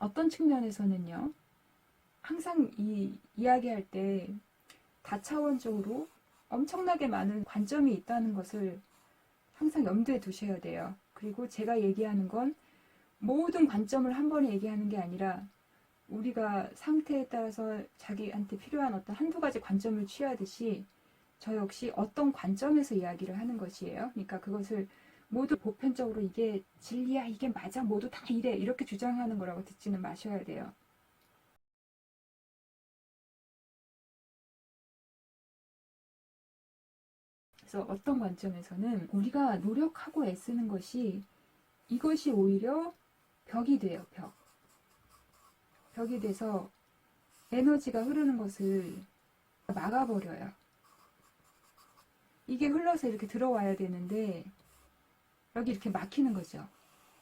어떤 측면에서는요, 항상 이야기할 때 다차원적으로 엄청나게 많은 관점이 있다는 것을 항상 염두에 두셔야 돼요. 그리고 제가 얘기하는 건 모든 관점을 한 번에 얘기하는 게 아니라 우리가 상태에 따라서 자기한테 필요한 어떤 한두 가지 관점을 취하듯이 저 역시 어떤 관점에서 이야기를 하는 것이에요. 그러니까 그것을 모두 보편적으로 이게 진리야, 이게 맞아, 모두 다 이래, 이렇게 주장하는 거라고 듣지는 마셔야 돼요. 그래서 어떤 관점에서는 우리가 노력하고 애쓰는 것이 이것이 오히려 벽이 돼요, 벽. 벽이 돼서 에너지가 흐르는 것을 막아버려요. 이게 흘러서 이렇게 들어와야 되는데 여기 이렇게 막히는 거죠.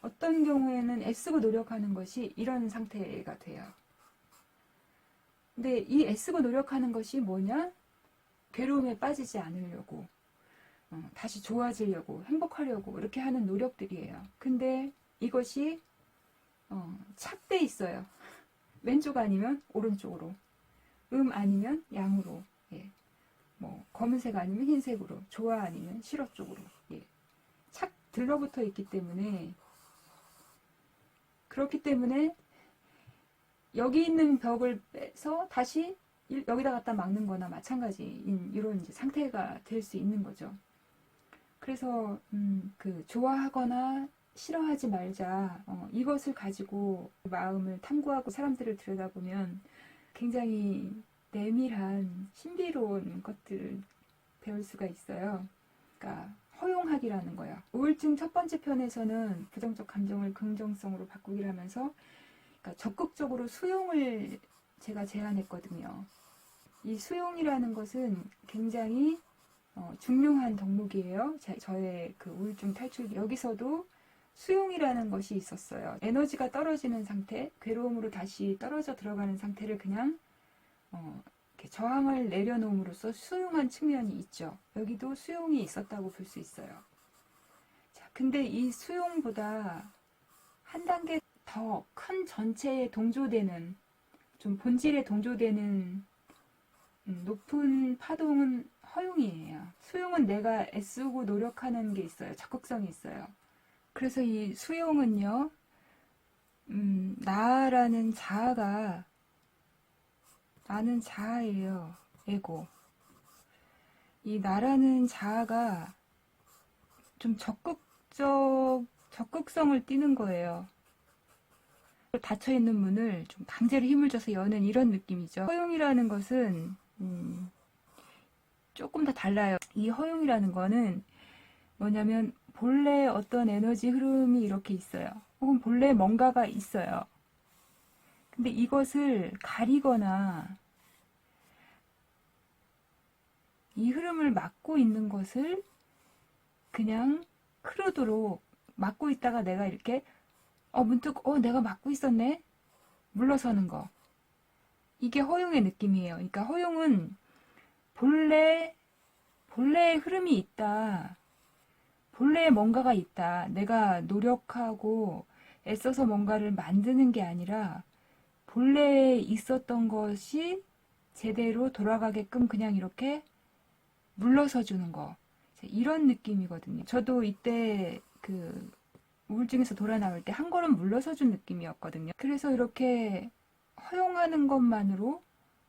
어떤 경우에는 애쓰고 노력하는 것이 이런 상태가 돼요. 근데 이 애쓰고 노력하는 것이 뭐냐? 괴로움에 빠지지 않으려고, 다시 좋아지려고, 행복하려고 이렇게 하는 노력들이에요. 근데 이것이 착돼 있어요. 왼쪽 아니면 오른쪽으로, 아니면 양으로, 예. 뭐 검은색 아니면 흰색으로, 좋아 아니면 싫어 쪽으로, 예. 착 들러붙어 있기 때문에, 그렇기 때문에 여기 있는 벽을 빼서 다시 여기다 갖다 막는 거나 마찬가지인 이런 이제 상태가 될 수 있는 거죠. 그래서 좋아하거나 싫어하지 말자, 이것을 가지고 마음을 탐구하고 사람들을 들여다보면 굉장히 내밀한 신비로운 것들을 배울 수가 있어요. 그러니까 허용하기라는 거예요. 우울증 첫 번째 편에서는 부정적 감정을 긍정성으로 바꾸기를 하면서, 그러니까 적극적으로 수용을 제가 제안했거든요. 이 수용이라는 것은 굉장히 중요한 덕목이에요. 저의 그 우울증 탈출, 여기서도 수용이라는 것이 있었어요. 에너지가 떨어지는 상태, 괴로움으로 다시 떨어져 들어가는 상태를 그냥 이렇게 저항을 내려놓음으로써 수용한 측면이 있죠. 여기도 수용이 있었다고 볼 수 있어요. 자, 근데 이 수용보다 한 단계 더 큰 전체에 동조되는, 좀 본질에 동조되는 높은 파동은 허용이에요. 수용은 내가 애쓰고 노력하는 게 있어요. 적극성이 있어요. 그래서 이 수용은요, 나라는 자아가, 나는 자아예요. 에고. 이 나라는 자아가 좀 적극성을 띠는 거예요. 닫혀있는 문을 좀 강제로 힘을 줘서 여는 이런 느낌이죠. 허용이라는 것은 조금 더 달라요. 이 허용이라는 거는 뭐냐면 본래 어떤 에너지 흐름이 이렇게 있어요. 혹은 본래 뭔가가 있어요. 근데 이것을 가리거나 이 흐름을 막고 있는 것을 그냥 흐르도록 막고 있다가 내가 이렇게 문득 내가 막고 있었네? 물러서는 거. 이게 허용의 느낌이에요. 그러니까 허용은 본래의 흐름이 있다. 본래의 뭔가가 있다. 내가 노력하고 애써서 뭔가를 만드는 게 아니라 본래에 있었던 것이 제대로 돌아가게끔 그냥 이렇게 물러서 주는 거. 이런 느낌이거든요. 저도 이때 우울증에서 돌아 나올 때 한 걸음 물러서 준 느낌이었거든요. 그래서 이렇게 허용하는 것만으로,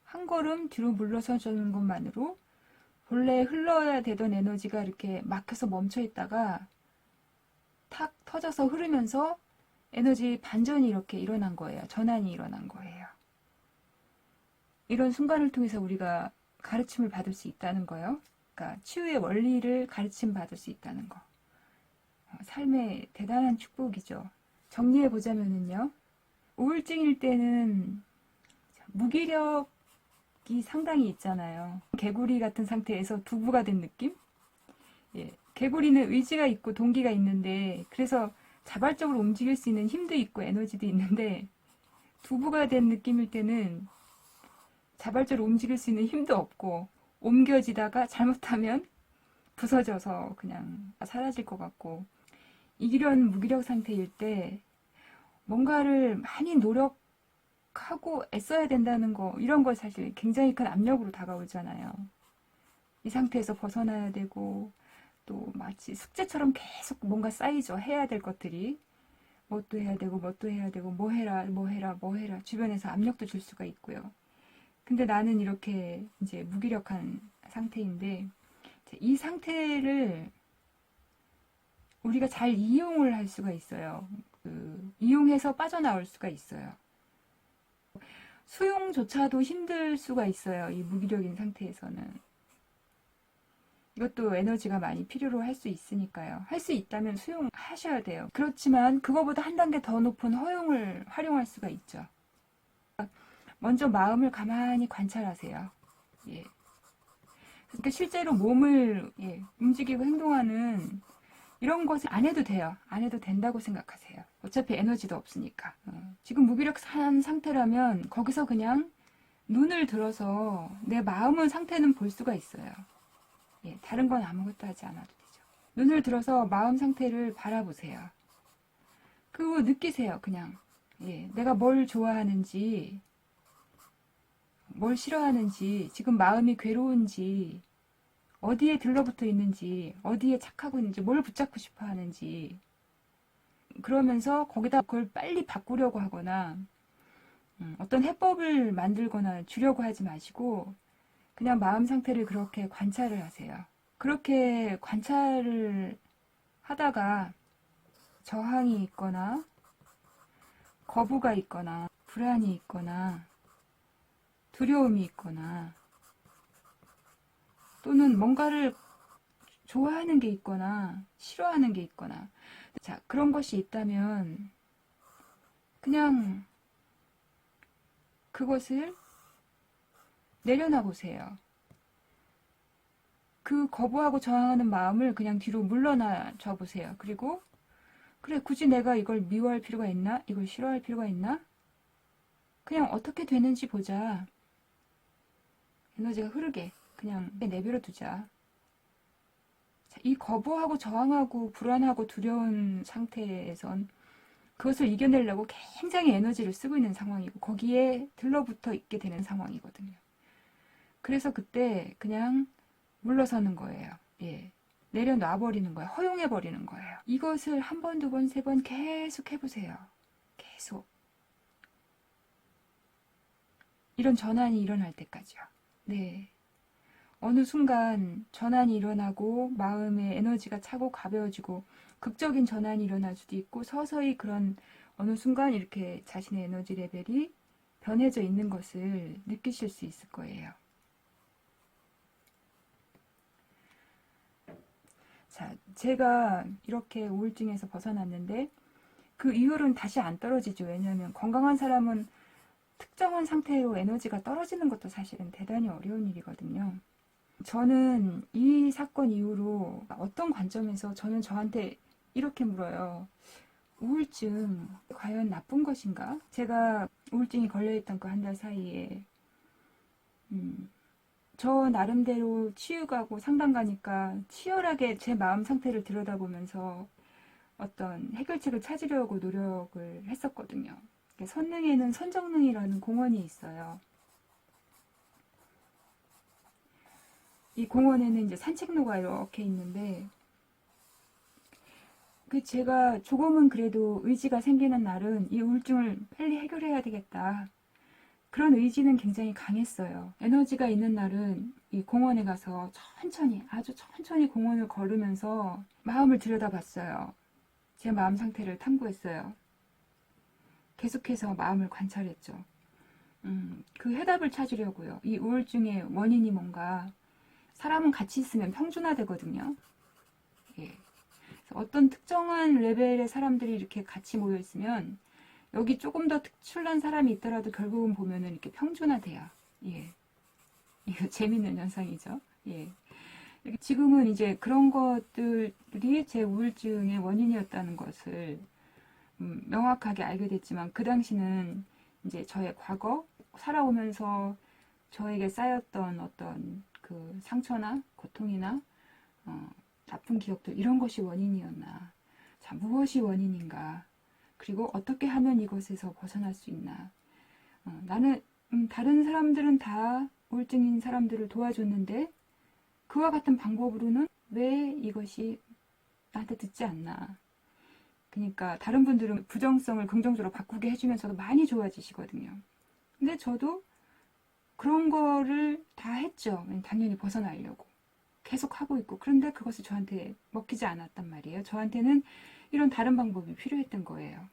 한 걸음 뒤로 물러서 주는 것만으로 본래 흘러야 되던 에너지가 이렇게 막혀서 멈춰 있다가 탁 터져서 흐르면서 에너지 반전이 이렇게 일어난 거예요. 전환이 일어난 거예요. 이런 순간을 통해서 우리가 가르침을 받을 수 있다는 거예요. 그러니까 치유의 원리를 가르침 받을 수 있다는 거. 삶의 대단한 축복이죠. 정리해 보자면은요, 우울증일 때는 무기력이 상당히 있잖아요. 개구리 같은 상태에서 두부가 된 느낌? 예, 개구리는 의지가 있고 동기가 있는데, 그래서 자발적으로 움직일 수 있는 힘도 있고 에너지도 있는데, 두부가 된 느낌일 때는 자발적으로 움직일 수 있는 힘도 없고, 옮겨지다가 잘못하면 부서져서 그냥 사라질 것 같고, 이런 무기력 상태일 때 뭔가를 많이 하고 애써야 된다는 거, 이런 거 사실 굉장히 큰 압력으로 다가오잖아요. 이 상태에서 벗어나야 되고, 또 마치 숙제처럼 계속 뭔가 쌓이죠. 해야 될 것들이. 뭣도 해야 되고, 뭣도 해야 되고, 뭐 해라, 뭐 해라, 뭐 해라. 주변에서 압력도 줄 수가 있고요. 근데 나는 이렇게 이제 무기력한 상태인데, 이 상태를 우리가 잘 이용을 할 수가 있어요. 이용해서 빠져나올 수가 있어요. 수용조차도 힘들 수가 있어요. 이 무기력인 상태에서는. 이것도 에너지가 많이 필요로 할 수 있으니까요. 할 수 있다면 수용하셔야 돼요. 그렇지만 그거보다 한 단계 더 높은 허용을 활용할 수가 있죠. 먼저 마음을 가만히 관찰하세요. 예. 그러니까 실제로 몸을 움직이고 행동하는 이런 것을 안 해도 돼요. 안 해도 된다고 생각하세요. 어차피 에너지도 없으니까. 지금 무기력한 상태라면 거기서 그냥 눈을 들어서 내 마음의 상태는 볼 수가 있어요. 예, 다른 건 아무것도 하지 않아도 되죠. 눈을 들어서 마음 상태를 바라보세요. 그리고 느끼세요. 그냥 내가 뭘 좋아하는지, 뭘 싫어하는지, 지금 마음이 괴로운지, 어디에 들러붙어 있는지, 어디에 착하고 있는지, 뭘 붙잡고 싶어 하는지, 그러면서 거기다 그걸 빨리 바꾸려고 하거나 어떤 해법을 만들거나 주려고 하지 마시고 그냥 마음 상태를 그렇게 관찰을 하세요. 그렇게 관찰을 하다가 저항이 있거나 거부가 있거나 불안이 있거나 두려움이 있거나 또는 뭔가를 좋아하는 게 있거나 싫어하는 게 있거나 자, 그런 것이 있다면 그냥 그것을 내려놔 보세요. 그 거부하고 저항하는 마음을 그냥 뒤로 물러나 줘 보세요. 그리고 그래, 굳이 내가 이걸 미워할 필요가 있나? 이걸 싫어할 필요가 있나? 그냥 어떻게 되는지 보자. 에너지가 흐르게 그냥 내버려 두자. 자, 이 거부하고 저항하고 불안하고 두려운 상태에선 그것을 이겨내려고 굉장히 에너지를 쓰고 있는 상황이고 거기에 들러붙어 있게 되는 상황이거든요. 그래서 그때 그냥 물러서는 거예요. 예. 내려놔버리는 거예요. 허용해버리는 거예요. 이것을 한 번, 두 번, 세 번 계속 해보세요. 계속. 이런 전환이 일어날 때까지요. 네. 어느 순간 전환이 일어나고 마음의 에너지가 차고 가벼워지고 극적인 전환이 일어날 수도 있고 서서히 그런 어느 순간 이렇게 자신의 에너지 레벨이 변해져 있는 것을 느끼실 수 있을 거예요. 자, 제가 이렇게 우울증에서 벗어났는데 그 이후로는 다시 안 떨어지죠. 왜냐하면 건강한 사람은 특정한 상태로 에너지가 떨어지는 것도 사실은 대단히 어려운 일이거든요. 저는 이 사건 이후로 어떤 관점에서 저는 저한테 이렇게 물어요. 우울증 과연 나쁜 것인가? 제가 우울증이 걸려있던 그 한 달 사이에 저 나름대로 치유가고 상담 가니까 치열하게 제 마음 상태를 들여다보면서 어떤 해결책을 찾으려고 노력을 했었거든요. 선릉에는 선정릉이라는 공원이 있어요. 이 공원에는 이제 산책로가 이렇게 있는데 제가 조금은 그래도 의지가 생기는 날은 이 우울증을 빨리 해결해야 되겠다. 그런 의지는 굉장히 강했어요. 에너지가 있는 날은 이 공원에 가서 천천히, 아주 천천히 공원을 걸으면서 마음을 들여다봤어요. 제 마음 상태를 탐구했어요. 계속해서 마음을 관찰했죠. 그 해답을 찾으려고요. 이 우울증의 원인이 뭔가 사람은 같이 있으면 평준화되거든요. 예. 어떤 특정한 레벨의 사람들이 이렇게 같이 모여 있으면 여기 조금 더 특출난 사람이 있더라도 결국은 보면은 이렇게 평준화돼요. 예. 이거 재밌는 현상이죠. 예. 지금은 이제 그런 것들이 제 우울증의 원인이었다는 것을 명확하게 알게 됐지만 그 당시는 이제 저의 과거 살아오면서 저에게 쌓였던 어떤 그 상처나 고통이나 나쁜 기억들 이런 것이 원인이었나. 자, 무엇이 원인인가. 그리고 어떻게 하면 이것에서 벗어날 수 있나. 나는 다른 사람들은 다 우울증인 사람들을 도와줬는데 그와 같은 방법으로는 왜 이것이 나한테 듣지 않나. 그러니까 다른 분들은 부정성을 긍정적으로 바꾸게 해주면서도 많이 좋아지시거든요. 근데 저도 그런 거를 다 했죠. 당연히 벗어나려고. 계속 하고 있고. 그런데 그것이 저한테 먹히지 않았단 말이에요. 저한테는 이런 다른 방법이 필요했던 거예요.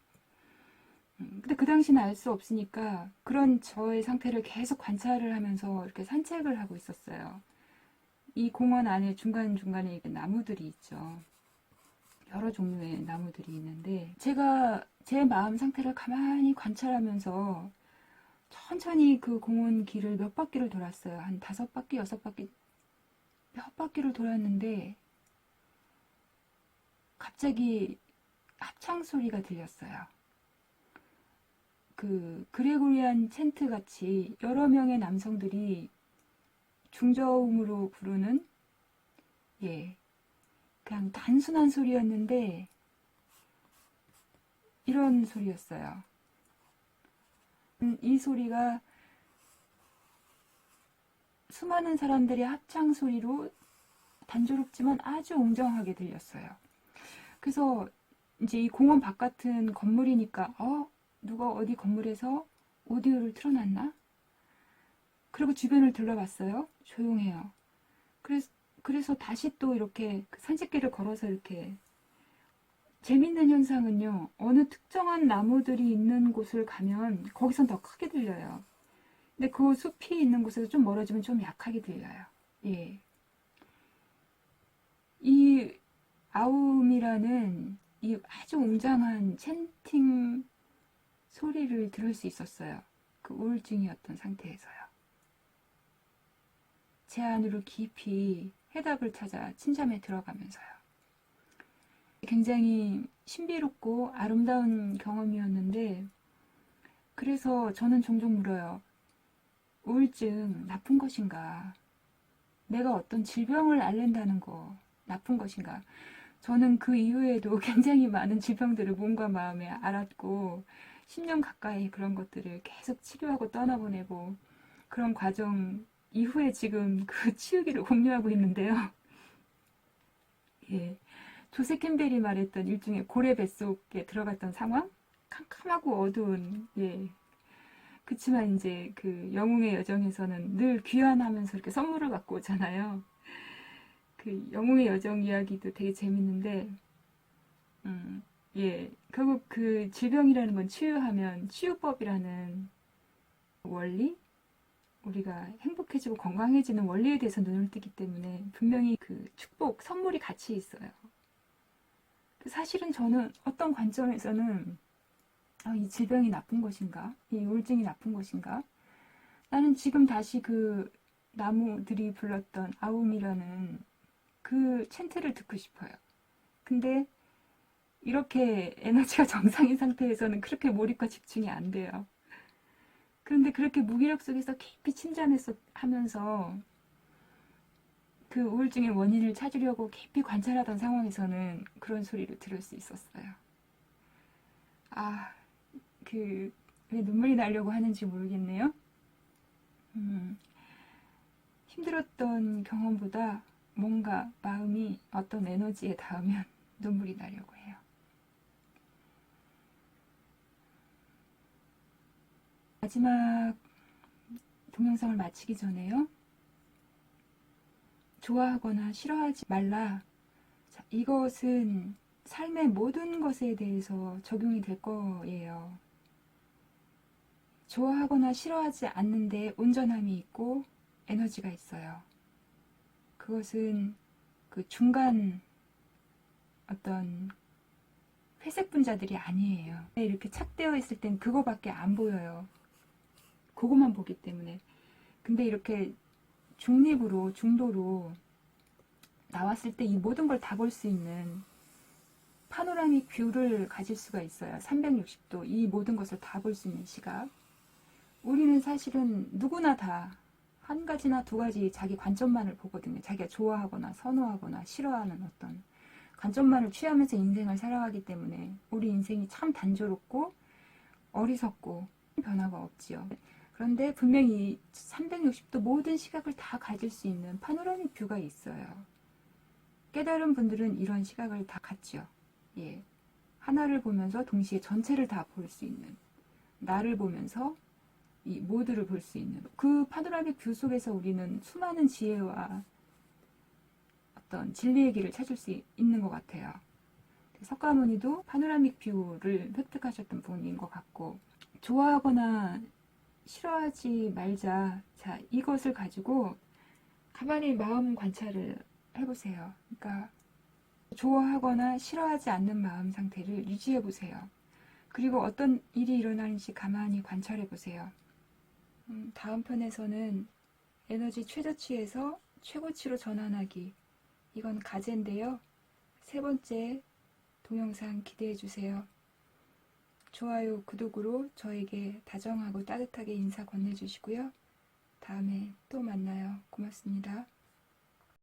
근데 그 당시는 알 수 없으니까 그런 저의 상태를 계속 관찰을 하면서 이렇게 산책을 하고 있었어요. 이 공원 안에 중간중간에 나무들이 있죠. 여러 종류의 나무들이 있는데 제가 제 마음 상태를 가만히 관찰하면서 천천히 그 공원 길을 몇 바퀴를 돌았어요. 한 5바퀴, 6바퀴, 몇 바퀴를 돌았는데 갑자기 합창 소리가 들렸어요. 그 그레고리안 챈트 같이 여러 명의 남성들이 중저음으로 부르는 그냥 단순한 소리였는데 이런 소리였어요. 이 소리가 수많은 사람들의 합창 소리로 단조롭지만 아주 웅장하게 들렸어요. 그래서 이제 이 공원 바깥은 건물이니까 누가 어디 건물에서 오디오를 틀어놨나? 그리고 주변을 둘러봤어요. 조용해요. 그래서 다시 또 이렇게 산책길을 걸어서 이렇게 재밌는 현상은요. 어느 특정한 나무들이 있는 곳을 가면 거기선 더 크게 들려요. 근데 그 숲이 있는 곳에서 좀 멀어지면 좀 약하게 들려요. 예. 이 아움이라는 이 아주 웅장한 챈팅 소리를 들을 수 있었어요. 그 우울증이었던 상태에서요. 제 안으로 깊이 해답을 찾아 침잠에 들어가면서요. 굉장히 신비롭고 아름다운 경험이었는데 그래서 저는 종종 물어요. 우울증 나쁜 것인가? 내가 어떤 질병을 앓는다는 거 나쁜 것인가? 저는 그 이후에도 굉장히 많은 질병들을 몸과 마음에 앓았고 10년 가까이 그런 것들을 계속 치료하고 떠나보내고 그런 과정 이후에 지금 그 치유기를 공유하고 있는데요. 예. 조세 캠벨이 말했던 일종의 고래 뱃속에 들어갔던 상황? 캄캄하고 어두운, 그치만 이제 그 영웅의 여정에서는 늘 귀환하면서 이렇게 선물을 갖고 오잖아요. 그 영웅의 여정 이야기도 되게 재밌는데, 결국 그 질병이라는 건 치유하면 치유법이라는 원리? 우리가 행복해지고 건강해지는 원리에 대해서 눈을 뜨기 때문에 분명히 그 축복, 선물이 같이 있어요. 사실은 저는 어떤 관점에서는 이 질병이 나쁜 것인가? 이 우울증이 나쁜 것인가? 나는 지금 다시 그 나무들이 불렀던 아움이라는 그 챈트를 듣고 싶어요. 근데 이렇게 에너지가 정상인 상태에서는 그렇게 몰입과 집중이 안 돼요. 그런데 그렇게 무기력 속에서 깊이 침잠해서 하면서 그 우울증의 원인을 찾으려고 깊이 관찰하던 상황에서는 그런 소리를 들을 수 있었어요. 왜 눈물이 나려고 하는지 모르겠네요. 힘들었던 경험보다 뭔가 마음이 어떤 에너지에 닿으면 눈물이 나려고 해요. 마지막 동영상을 마치기 전에요. 좋아하거나 싫어하지 말라. 자, 이것은 삶의 모든 것에 대해서 적용이 될 거예요. 좋아하거나 싫어하지 않는데 온전함이 있고 에너지가 있어요. 그것은 그 중간 어떤 회색 분자들이 아니에요. 이렇게 착되어 있을 땐 그거밖에 안 보여요. 그것만 보기 때문에. 근데 이렇게 중립으로, 중도로 나왔을 때 이 모든 걸 다 볼 수 있는 파노라믹 뷰를 가질 수가 있어요. 360도 이 모든 것을 다 볼 수 있는 시각. 우리는 사실은 누구나 다 한 가지나 두 가지 자기 관점만을 보거든요. 자기가 좋아하거나 선호하거나 싫어하는 어떤 관점만을 취하면서 인생을 살아가기 때문에 우리 인생이 참 단조롭고 어리석고 변화가 없지요. 그런데 분명히 360도 모든 시각을 다 가질 수 있는 파노라믹 뷰가 있어요. 깨달은 분들은 이런 시각을 다 갖죠. 예. 하나를 보면서 동시에 전체를 다 볼 수 있는, 나를 보면서 이 모두를 볼 수 있는 그 파노라믹 뷰 속에서 우리는 수많은 지혜와 어떤 진리의 길을 찾을 수 있는 것 같아요. 석가모니도 파노라믹 뷰를 획득하셨던 분인 것 같고, 좋아하거나 싫어하지 말자. 자, 이것을 가지고 가만히 마음 관찰을 해보세요. 그러니까 좋아하거나 싫어하지 않는 마음 상태를 유지해 보세요. 그리고 어떤 일이 일어나는지 가만히 관찰해 보세요. 다음 편에서는 에너지 최저치에서 최고치로 전환하기. 이건 가제인데요. 세 번째 동영상 기대해 주세요. 좋아요, 구독으로 저에게 다정하고 따뜻하게 인사 건네주시고요. 다음에 또 만나요. 고맙습니다.